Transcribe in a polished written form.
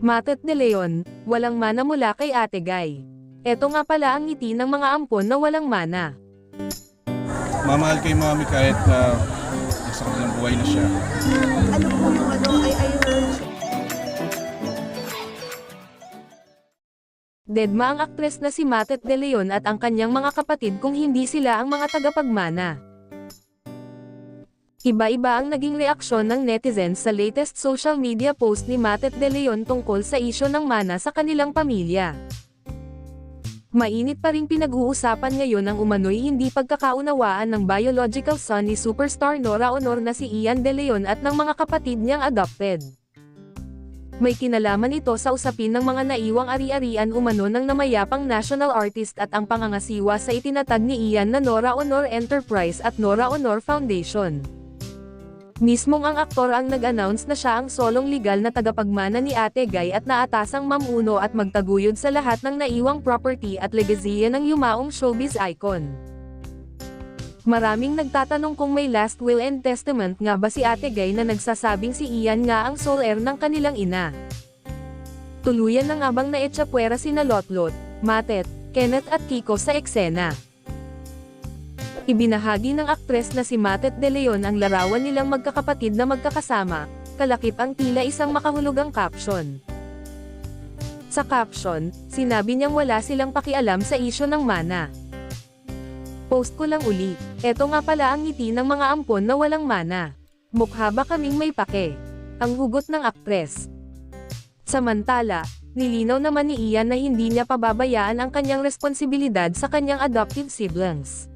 Matet de Leon, walang mana mula kay Ate Guy. Eto nga pala ang ngiti ng mga ampon na walang mana. Mamahal kay Mami kahit nasa kabilang buhay na siya. Ano po yung I heard. Dedma ang aktres na si Matet de Leon at ang kanyang mga kapatid kung hindi sila ang mga tagapagmana. Iba-iba ang naging reaksyon ng netizens sa latest social media post ni Matet de Leon tungkol sa isyu ng mana sa kanilang pamilya. Mainit pa ring pinag-uusapan ngayon ang umano'y hindi pagkakaunawaan ng biological son ni superstar Nora Honor na si Ian de Leon at ng mga kapatid niyang adopted. May kinalaman ito sa usapin ng mga naiwang ari-arian umano ng namayapang national artist at ang pangangasiwa sa itinatag ni Ian na Nora Honor Enterprise at Nora Honor Foundation. Mismong ang aktor ang nag-announce na siya ang solong legal na tagapagmana ni Ate Guy at naatasang mamuno at magtaguyod sa lahat ng naiwang property at legasiya ng yumaong showbiz icon. Maraming nagtatanong kung may last will and testament nga ba si Ate Guy na nagsasabing si Ian nga ang sole heir ng kanilang ina. Tuluyan na nga bang naetsapwera sina Lotlot, Matet, Kenneth at Kiko sa eksena. Ibinahagi ng aktres na si Matet de Leon ang larawan nilang magkakapatid na magkakasama, kalakip ang tila isang makahulugang caption. Sa caption, sinabi niyang wala silang pakialam sa isyu ng mana. Post ko lang uli, eto nga pala ang ngiti ng mga ampon na walang mana. Mukha ba kaming may pake? Ang hugot ng aktres. Samantala, nilinaw naman ni Ian na hindi niya pababayaan ang kanyang responsibilidad sa kanyang adoptive siblings.